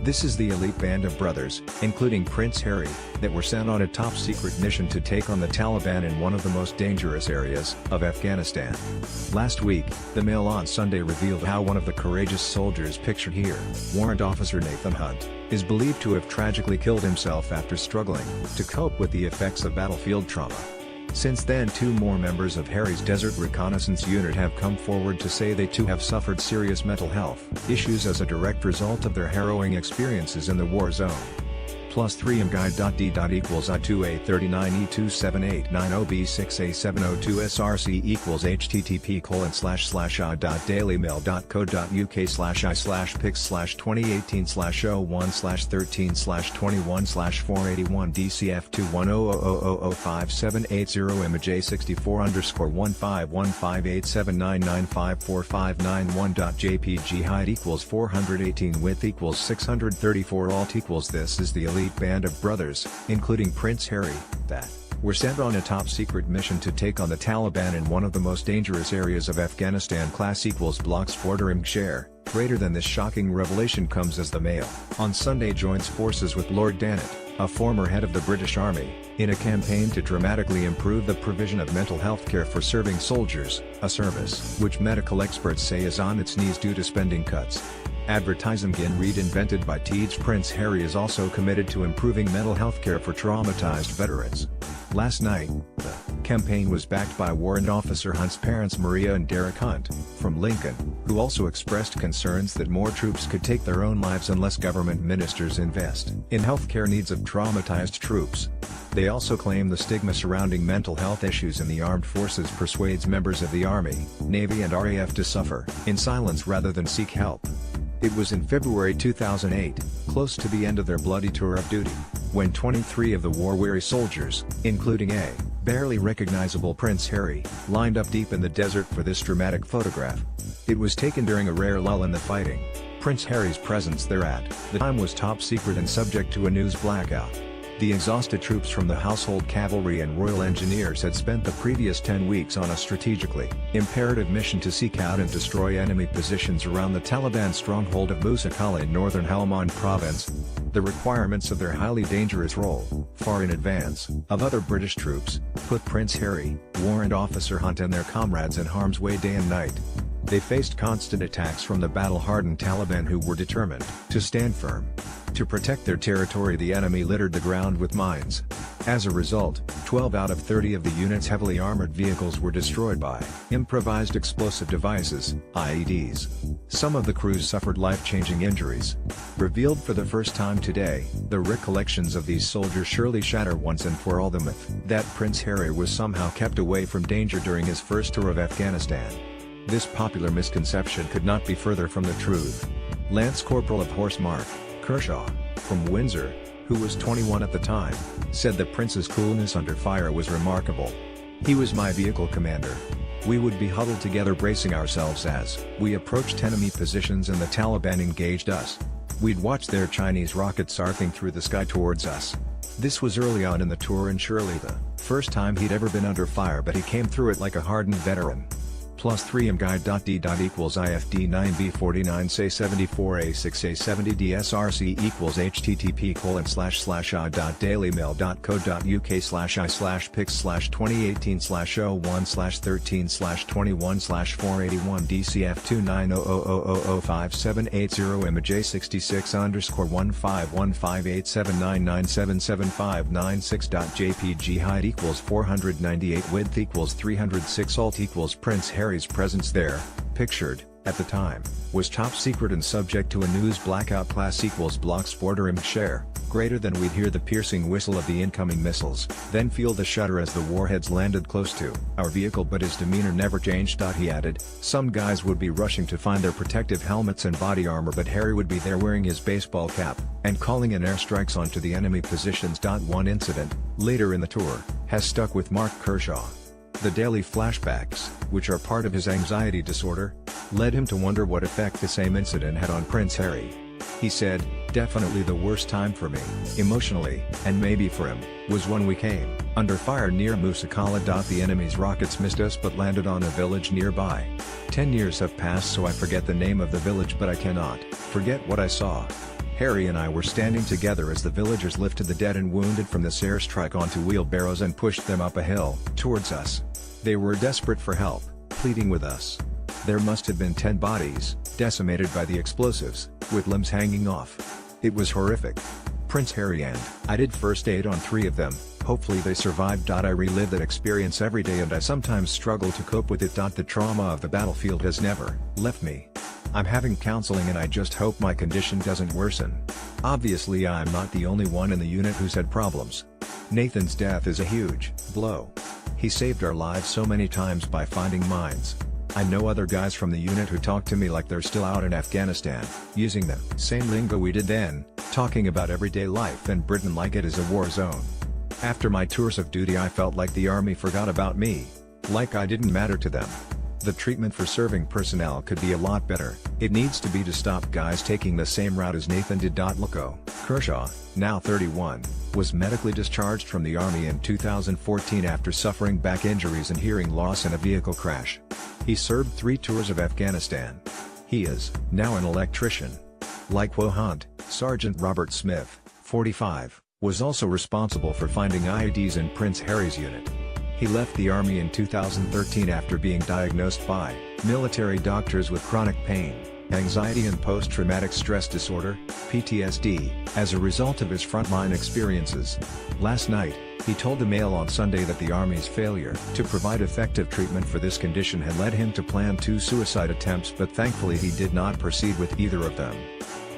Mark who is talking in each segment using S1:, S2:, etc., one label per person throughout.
S1: This is the elite band of brothers, including Prince Harry, that were sent on a top-secret mission to take on the Taliban in one of the most dangerous areas of Afghanistan. Last week, the Mail on Sunday revealed how one of the courageous soldiers pictured here, Warrant Officer Nathan Hunt, is believed to have tragically killed himself after struggling to cope with the effects of battlefield trauma. Since then, two more members of Harry's Desert Reconnaissance Unit have come forward to say they too have suffered serious mental health issues as a direct result of their harrowing experiences in the war zone. +3 mguide.d. equals I2A39E27890B6A702 SRC http://a.dailymail.co.uk/i/pics/2018/01/13/21/481 DCF210000578 image A64_151587995459.jpg height equals 418 width equals 634 alt equals This is the elite band of brothers, including Prince Harry, that were sent on a top-secret mission to take on the Taliban in one of the most dangerous areas of Afghanistan. Class equals blocks Forder share. Greater than this shocking revelation comes as the Mail on Sunday joins forces with Lord Dannatt, a former head of the British Army, in a campaign to dramatically improve the provision of mental health care for serving soldiers, a service which medical experts say is on its knees due to spending cuts. Advertising read invented by Teeds. Prince Harry is also committed to improving mental health care for traumatized veterans. Last night, the campaign was backed by Warrant Officer Hunt's parents Maria and Derek Hunt, from Lincoln, who also expressed concerns that more troops could take their own lives unless government ministers invest in healthcare needs of traumatized troops. They also claim the stigma surrounding mental health issues in the armed forces persuades members of the Army, Navy and RAF to suffer in silence rather than seek help. It was in February 2008, close to the end of their bloody tour of duty, when 23 of the war-weary soldiers, including a barely recognizable Prince Harry, lined up deep in the desert for this dramatic photograph. It was taken during a rare lull in the fighting. Prince Harry's presence there at the time was top secret and subject to a news blackout. The exhausted troops from the Household Cavalry and Royal Engineers had spent the previous 10 weeks on a strategically imperative mission to seek out and destroy enemy positions around the Taliban stronghold of Musa Qala in northern Helmand province. The requirements of their highly dangerous role, far in advance of other British troops, put Prince Harry, Warrant Officer Hunt and their comrades in harm's way day and night. They faced constant attacks from the battle-hardened Taliban who were determined to stand firm. To protect their territory, the enemy littered the ground with mines. As a result, 12 out of 30 of the unit's heavily armored vehicles were destroyed by improvised explosive devices, IEDs. Some of the crews suffered life-changing injuries. Revealed for the first time today, the recollections of these soldiers surely shatter once and for all the myth that Prince Harry was somehow kept away from danger during his first tour of Afghanistan. This popular misconception could not be further from the truth. Lance Corporal of Horse Mark Kershaw, from Windsor, who was 21 at the time, said the Prince's coolness under fire was remarkable. He was my vehicle commander. We would be huddled together bracing ourselves as we approached enemy positions and the Taliban engaged us. We'd watch their Chinese rockets arcing through the sky towards us. This was early on in the tour and surely the first time he'd ever been under fire, but he came through it like a hardened veteran. +3 mguide.d. equals IFD9B49 say74A6A70 DSRC equals http://a.dailymail.co.uk/pics/2018/01/13/21/481 DCF290000578 image A64151587997759.jpg height equals 498 width equals 306 alt equals Prince Harry's presence there, pictured, at the time, was top secret and subject to a news blackout. Class equals blocks Forder share. Greater than we'd hear the piercing whistle of the incoming missiles, then feel the shudder as the warheads landed close to our vehicle, but his demeanor never changed. He added, some guys would be rushing to find their protective helmets and body armor, but Harry would be there wearing his baseball cap, and calling in airstrikes onto the enemy positions. One incident, later in the tour, has stuck with Mark Kershaw. The daily flashbacks, which are part of his anxiety disorder, led him to wonder what effect the same incident had on Prince Harry. He said, definitely the worst time for me, emotionally, and maybe for him, was when we came under fire near Musa Qala. The enemy's rockets missed us but landed on a village nearby. 10 years have passed, so I forget the name of the village, but I cannot forget what I saw. Harry and I were standing together as the villagers lifted the dead and wounded from this airstrike onto wheelbarrows and pushed them up a hill, towards us. They were desperate for help, pleading with us. There must have been 10 bodies, decimated by the explosives, with limbs hanging off. It was horrific. Prince Harry and I did first aid on 3 of them, hopefully they survived. I relive that experience every day and I sometimes struggle to cope with it. The trauma of the battlefield has never left me. I'm having counseling and I just hope my condition doesn't worsen. Obviously I'm not the only one in the unit who's had problems. Nathan's death is a huge blow. He saved our lives so many times by finding mines. I know other guys from the unit who talk to me like they're still out in Afghanistan, using the same lingo we did then, talking about everyday life in Britain like it is a war zone. After my tours of duty I felt like the army forgot about me. Like I didn't matter to them. The treatment for serving personnel could be a lot better. It needs to be to stop guys taking the same route as Nathan did. Loco Kershaw, now 31, was medically discharged from the army in 2014 after suffering back injuries and hearing loss in a vehicle crash. He served 3 tours of Afghanistan. He is now an electrician. Like Hunt, Sergeant Robert Smith, 45, was also responsible for finding IEDs in Prince Harry's unit. He left the army in 2013 after being diagnosed by military doctors with chronic pain, anxiety and post-traumatic stress disorder, PTSD, as a result of his frontline experiences. Last night, he told the Mail on Sunday that the Army's failure to provide effective treatment for this condition had led him to plan 2 suicide attempts, but thankfully he did not proceed with either of them.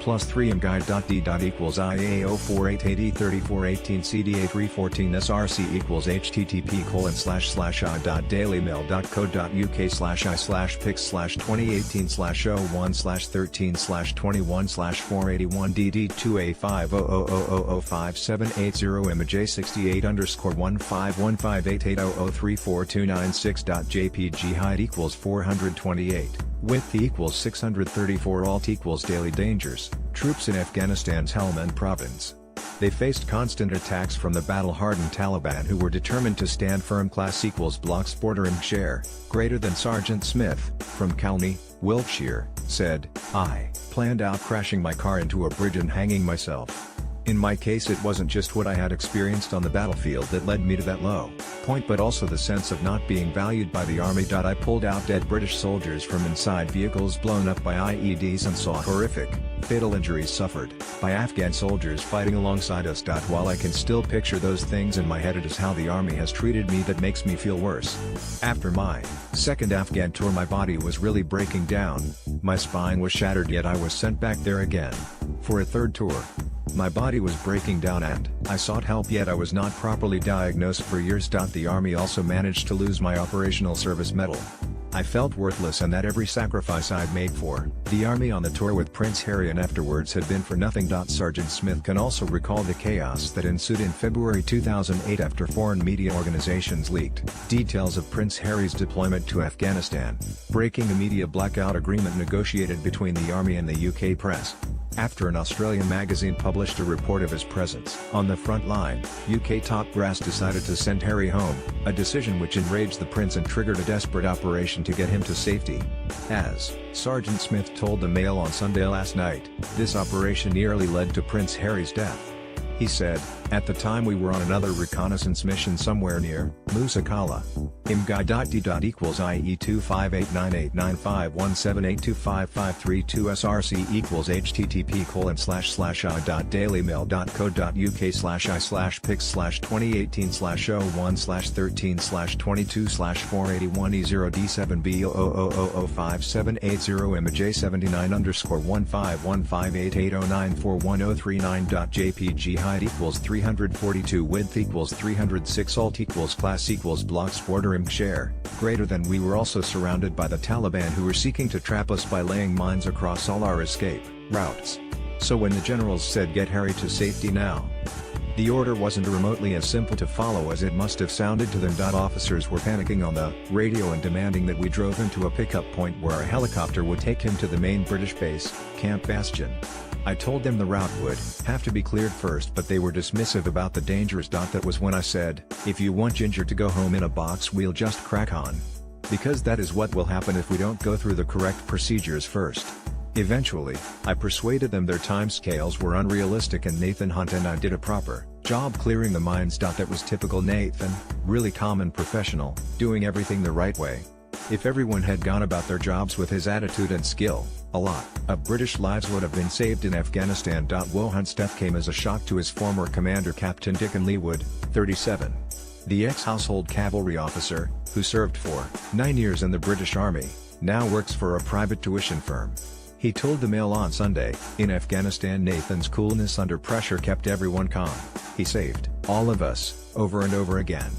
S1: +3 mguide.d. equals IA048803418 CDA314 SRC equals http://.dailymail.co.uk/i/pics/2018/01/13/21/481 DD2A500005780 imaj68_1515880034296.jpg height equals 428. Width equals 634 alt equals daily dangers, troops in Afghanistan's Helmand province. They faced constant attacks from the battle-hardened Taliban who were determined to stand firm. Class equals blocks border share, greater than. Sergeant Smith, from Calney, Wiltshire, said, "I planned out crashing my car into a bridge and hanging myself. In my case it wasn't just what I had experienced on the battlefield that led me to that low point but also the sense of not being valued by the army. I pulled out dead British soldiers from inside vehicles blown up by IEDs and saw horrific, fatal injuries suffered by Afghan soldiers fighting alongside us. While I can still picture those things in my head, it is how the army has treated me that makes me feel worse." After my second Afghan tour my body was really breaking down, my spine was shattered, yet I was sent back there again for a third tour. My body was breaking down and I sought help, yet I was not properly diagnosed for years. The army also managed to lose my operational service medal. I felt worthless and that every sacrifice I'd made for the army on the tour with Prince Harry and afterwards had been for nothing. Sergeant Smith can also recall the chaos that ensued in February 2008 after foreign media organizations leaked details of Prince Harry's deployment to Afghanistan, breaking a media blackout agreement negotiated between the army and the UK press. After an Australian magazine published a report of his presence on the front line, UK top brass decided to send Harry home, a decision which enraged the prince and triggered a desperate operation to get him to safety. As Sergeant Smith told the Mail on Sunday last night, this operation nearly led to Prince Harry's death. He said, "At the time we were on another reconnaissance mission somewhere near Musa Qala. imguide.d. equals IE258989517825532 SRC equals http://.dailymail.co.uk/i/pics/2018/01/13/22/481 E0D7B0005780 imaj79_1515880941039.jpg height equals 342 width equals 306 alt equals class equals blocks border share, greater than. We were also surrounded by the Taliban who were seeking to trap us by laying mines across all our escape routes. So when the generals said get Harry to safety now, the order wasn't remotely as simple to follow as it must have sounded to them. Officers were panicking on the radio and demanding that we drove him to a pickup point where a helicopter would take him to the main British base, Camp Bastion. I told them the route would have to be cleared first, but they were dismissive about the dangers. That was when I said, if you want Ginger to go home in a box we'll just crack on. Because that is what will happen if we don't go through the correct procedures first. Eventually, I persuaded them their timescales were unrealistic and Nathan Hunt and I did a proper job clearing the minds. That was typical Nathan, really calm and professional, doing everything the right way. If everyone had gone about their jobs with his attitude and skill, a lot of British lives would have been saved in Afghanistan. Hunt's death came as a shock to his former commander Captain Dickon Leewood, 37. The ex-household cavalry officer, who served for 9 years in the British Army, now works for a private tuition firm. He told the Mail on Sunday, "In Afghanistan, Nathan's coolness under pressure kept everyone calm. He saved all of us, over and over again.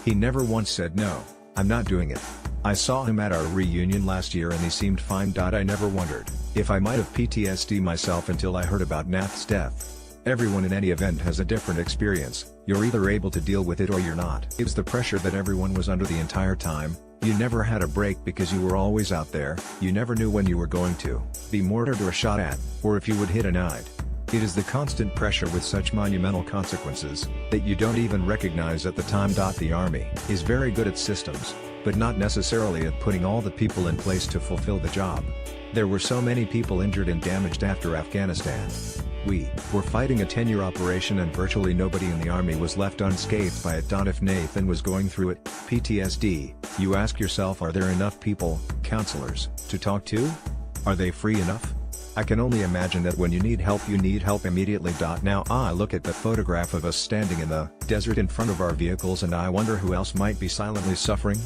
S1: He never once said no, I'm not doing it. I saw him at our reunion last year and he seemed fine. I never wondered if I might have PTSD myself until I heard about Nath's death." Everyone in any event has a different experience. You're either able to deal with it or you're not. It's the pressure that everyone was under the entire time. You never had a break because you were always out there. You never knew when you were going to be mortared or shot at, or if you would hit a night. It is the constant pressure with such monumental consequences that you don't even recognize at the time. The Army is very good at systems, but not necessarily at putting all the people in place to fulfill the job. There were so many people injured and damaged after Afghanistan. We were fighting a 10-year operation and virtually nobody in the Army was left unscathed by it. If Nathan was going through it, PTSD, you ask yourself, are there enough people, counselors, to talk to? Are they free enough? I can only imagine that when you need help immediately. Now I look at the photograph of us standing in the desert in front of our vehicles and I wonder who else might be silently suffering.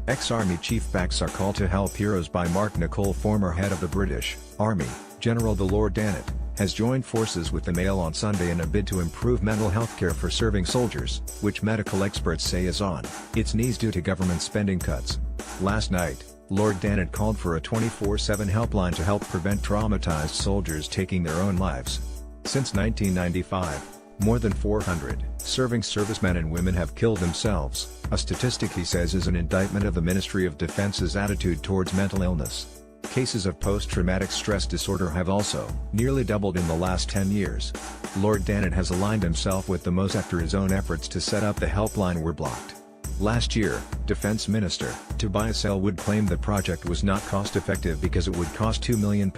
S1: Ex-Army Chief backs our call to help heroes by Mark Nicol. Former head of the British Army, General Lord Dannett, has joined forces with the Mail on Sunday in a bid to improve mental health care for serving soldiers, which medical experts say is on its knees due to government spending cuts. Last night, Lord Dannett called for a 24/7 helpline to help prevent traumatized soldiers taking their own lives. Since 1995, more than 400 serving servicemen and women have killed themselves, a statistic he says is an indictment of the Ministry of Defense's attitude towards mental illness. Cases of post-traumatic stress disorder have also nearly doubled in the last 10 years. Lord Dannett has aligned himself with the most after his own efforts to set up the helpline were blocked. Last year, Defence Minister Tobias Ellwood claimed the project was not cost-effective because it would cost £2 million,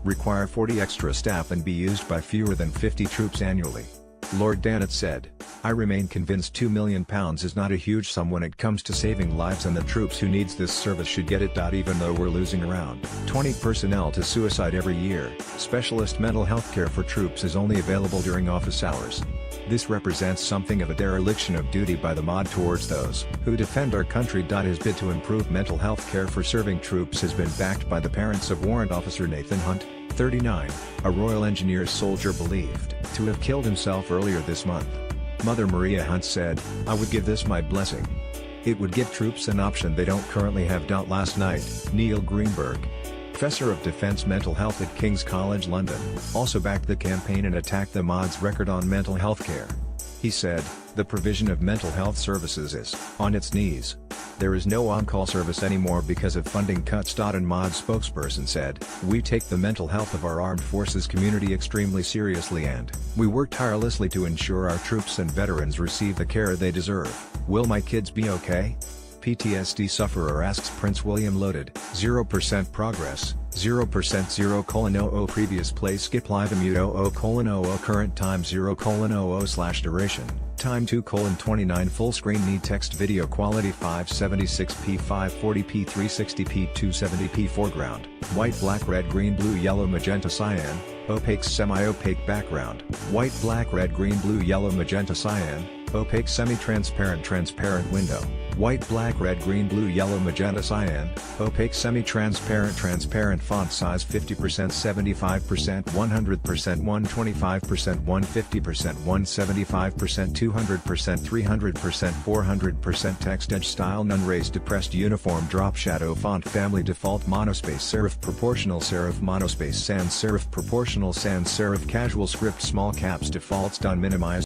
S1: require 40 extra staff and be used by fewer than 50 troops annually. Lord Dannett said, "I remain convinced £2 million is not a huge sum when it comes to saving lives and the troops who needs this service should get it. Even though we're losing around 20 personnel to suicide every year, specialist mental health care for troops is only available during office hours. This represents something of a dereliction of duty by the MOD towards those who defend our country." His bid to improve mental health care for serving troops has been backed by the parents of Warrant Officer Nathan Hunt, 39, a Royal Engineers soldier believed to have killed himself earlier this month. Mother Maria Hunt said, "I would give this my blessing. It would give troops an option they don't currently have." Last night, Neil Greenberg, Professor of Defence Mental Health at King's College London, also backed the campaign and attacked the MOD's record on mental health care. He said, "The provision of mental health services is on its knees. There is no on-call service anymore because of funding cuts." And MOD spokesperson said, "We take the mental health of our armed forces community extremely seriously and we work tirelessly to ensure our troops and veterans receive the care they deserve. Will my kids be okay?" PTSD sufferer asks Prince William. Loaded, 0% progress, 0% 0:00 previous play skip live mute 0:00 current time 0:00/duration, time 2:29 full screen need text video quality 576p 540p 360p 270p foreground, white black red green blue yellow magenta cyan, opaque semi-opaque background, white black red green blue yellow magenta cyan, opaque semi-transparent transparent window, white black red green blue yellow magenta cyan, opaque semi-transparent transparent font size 50% 75% 100% 125% 150% 175% 200% 300% 400% text edge style none raised depressed uniform drop shadow font family default monospace serif proportional serif monospace sans serif proportional sans serif casual script small caps defaults done minimize